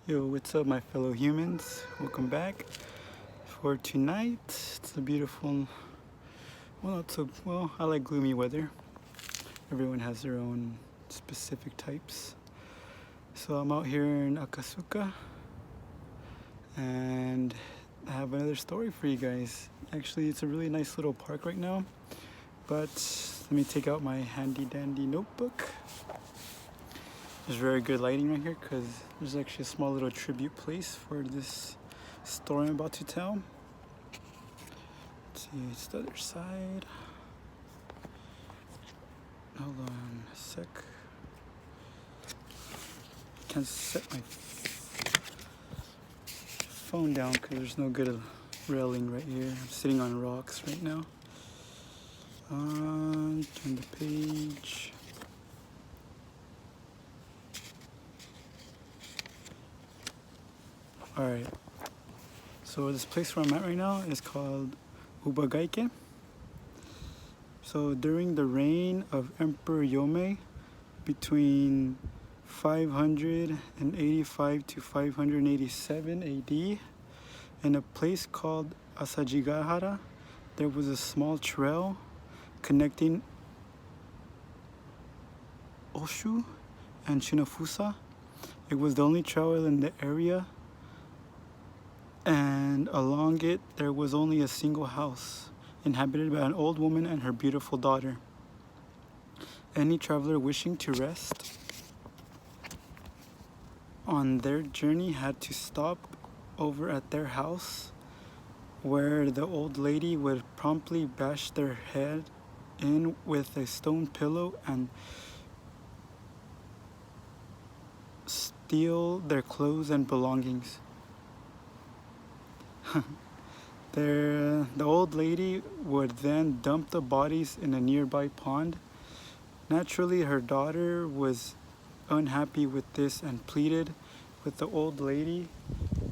Yo, what's up, my fellow humans? Welcome back. For tonight, it's a beautiful, well, not so, well, I like gloomy weather. Everyone has their own specific types. So I'm out here in Asakusa, and I have another story for you guys. Actually, it's a really nice little park right now, but let me take out my handy dandy notebook. There's very good lighting right here because there's actually a small little tribute place for this story I'm about to tell. Let's see, it's the other side. Hold on a sec. Can't set my phone down because there's no good railing right here. I'm sitting on rocks right now. Turn the page. Alright, so this place where I'm at right now is called Ubagaike. So during the reign of Emperor Yomei, between 585 to 587 AD, in a place called Asajigahara, there was a small trail connecting Oshu and Shinafusa. It was the only trail in the area, and along it there was only a single house inhabited by an old woman and her beautiful daughter. Any traveler wishing to rest on their journey had to stop over at their house, where the old lady would promptly bash their head in with a stone pillow and steal their clothes and belongings. The old lady would then dump the bodies in a nearby pond. Naturally, her daughter was unhappy with this and pleaded with the old lady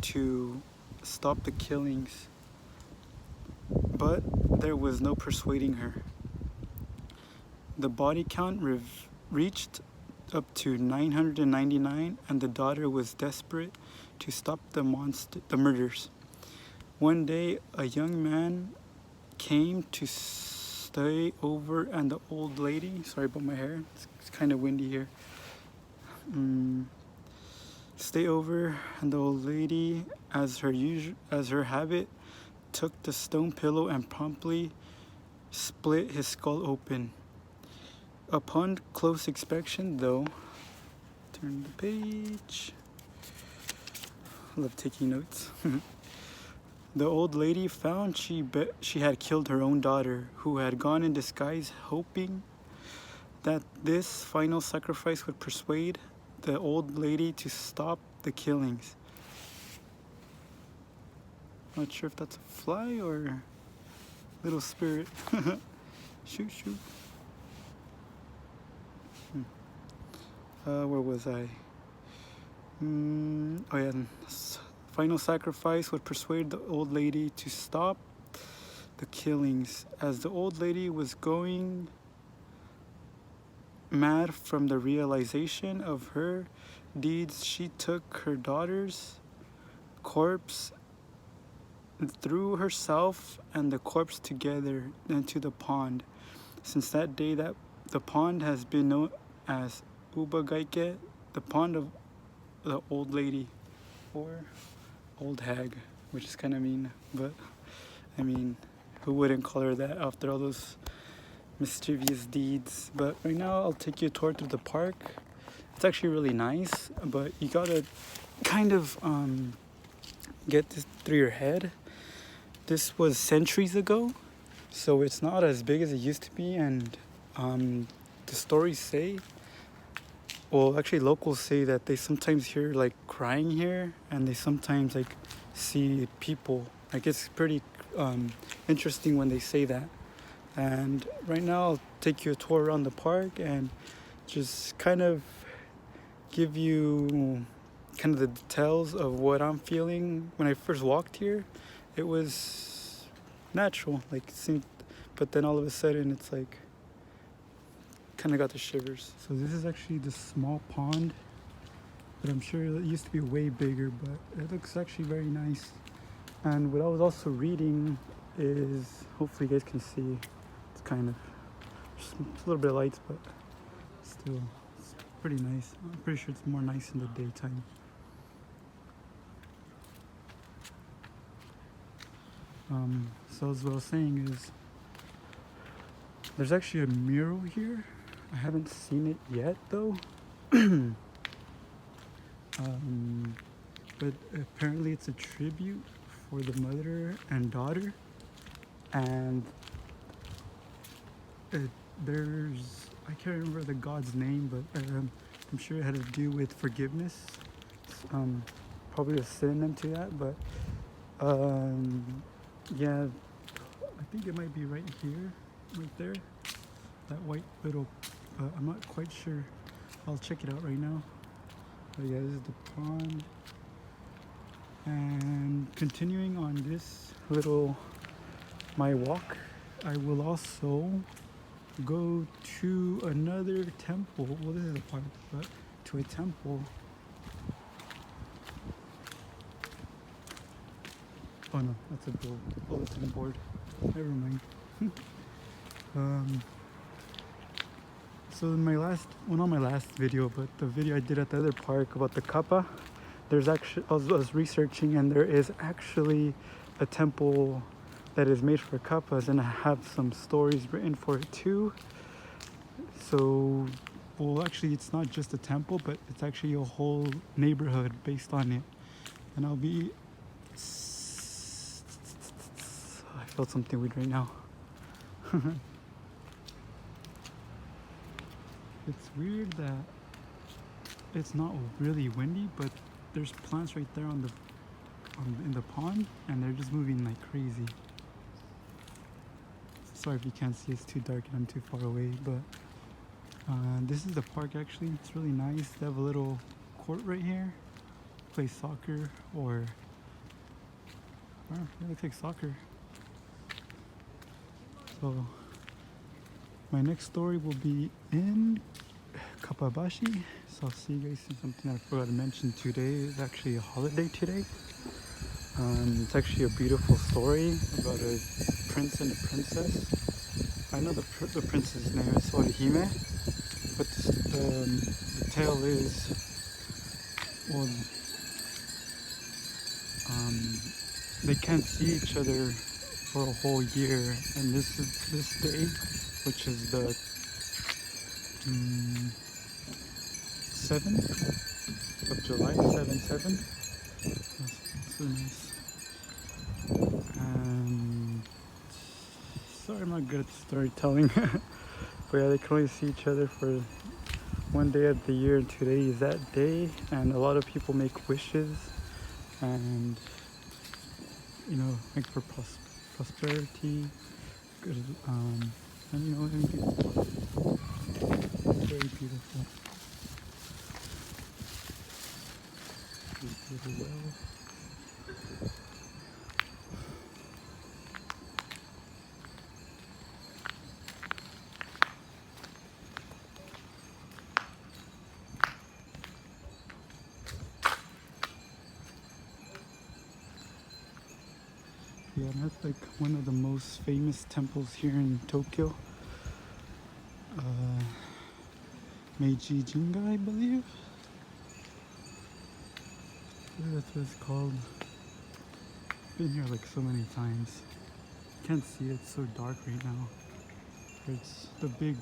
to stop the killings. But there was no persuading her. The body count reached up to 999, and the daughter was desperate to stop the murders. One day, a young man came to stay over, and the old lady, sorry about my hair, it's kind of windy here. Stay over, and the old lady, as her habit, took the stone pillow and promptly split his skull open. Upon close inspection, though, turn the page. I love taking notes. The old lady found she had killed her own daughter, who had gone in disguise, hoping that this final sacrifice would persuade the old lady to stop the killings. Not sure if that's a fly or little spirit. Shoot. Where was I? Oh yeah. Final sacrifice would persuade the old lady to stop the killings. As the old lady was going mad from the realization of her deeds, she took her daughter's corpse, threw herself and the corpse together into the pond. Since that day, the pond has been known as Ubagaike, the pond of the old lady, or old hag, which is kind of mean, but I mean, who wouldn't call her that after all those mischievous deeds? But right now I'll take you a tour through the park. It's actually really nice, but you gotta kind of get this through your head. This was centuries ago, so it's not as big as it used to be, and the stories say, well, actually locals say that they sometimes hear like crying here, and they sometimes like see people. Like, it's pretty interesting when they say that. And right now I'll take you a tour around the park and just kind of give you kind of the details of what I'm feeling. When I first walked here, it was natural, like it seemed, but then all of a sudden it's like kind of got the shivers. So this is actually the small pond but I'm sure it used to be way bigger, but it looks actually very nice. And what I was also reading is, hopefully you guys can see, it's kind of, it's a little bit of lights, but still, it's pretty nice. I'm pretty sure it's more nice in the daytime. So as what I was saying is, there's actually a mural here. I haven't seen it yet though. But apparently it's a tribute for the mother and daughter, and there's, I can't remember the god's name, but I'm sure it had to do with forgiveness. Probably a synonym to that, but yeah, I think it might be right here, right there, that white little, I'm not quite sure. I'll check it out right now. But yeah, this is the pond. And continuing on this little, my walk, I will also go to another temple. Well, this is a park, but to a temple. Oh no, that's a bulletin board. Never mind. So in my last, well, not my last video, but the video I did at the other park about the kappa, there's actually, I was researching, and there is actually a temple that is made for kappas, and I have some stories written for it too. So, well, actually it's not just a temple, but it's actually a whole neighborhood based on it. And I'll be, I felt something weird right now. It's weird that it's not really windy, but there's plants right there in the pond, and they're just moving like crazy. Sorry if you can't see, it's too dark and I'm too far away, but this is the park actually. It's really nice. They have a little court right here. Play soccer, or it looks like soccer. So my next story will be in Kappabashi. So I'll see you guys in something I forgot to mention today. It's actually a holiday today. It's actually a beautiful story about a prince and a princess. I know the princess's name is Orihime, but the tale is, well, they can't see each other for a whole year, and this day, which is the 7th of July, 7/7. That's so nice. And sorry, I'm not good at storytelling, but yeah, they can only see each other for one day of the year, and today is that day. And a lot of people make wishes, and make for prosperity, good, and and beautiful. Very beautiful. Beautiful well. Yeah, and that's like one of the most famous temples here in Tokyo. Meiji Jinga, I believe. Yeah, that's what it's called. Been here like so many times. Can't see it, it's so dark right now. It's the big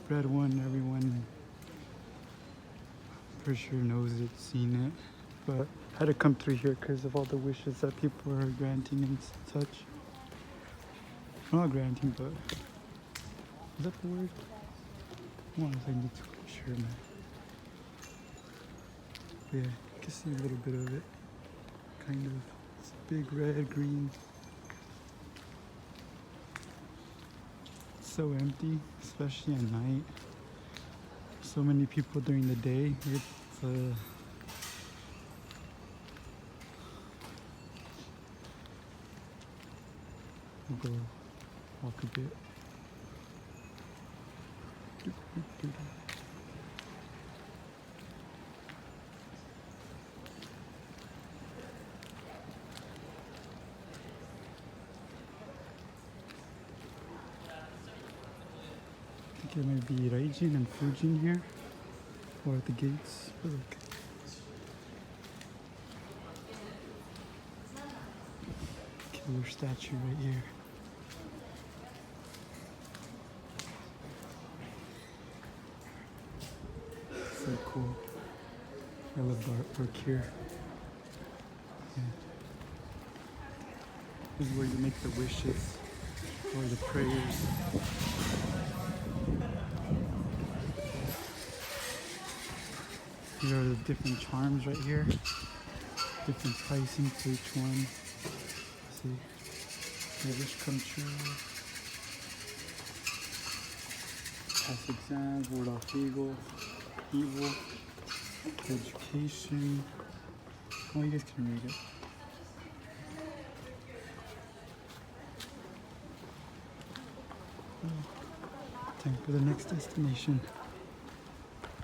red one, everyone for sure knows it, seen it. But I had to come through here because of all the wishes that people are granting and such. Well, not granting, but is that the word? I want to need to sure, man. But yeah, you can see a little bit of it. Kind of. It's big red, green. It's so empty, especially at night. So many people during the day. It's I'll go walk a bit. There might be Raijin and Fujin here, or at the gates. But look. Killer statue right here. So cool. I love the artwork here. Yeah. This is where you make the wishes or the prayers. Here are the different charms right here. Different pricing for each one. Let's see. Your wish come true. Pass exams, ward off evil, education. Oh, you guys can read it. Time for the next destination.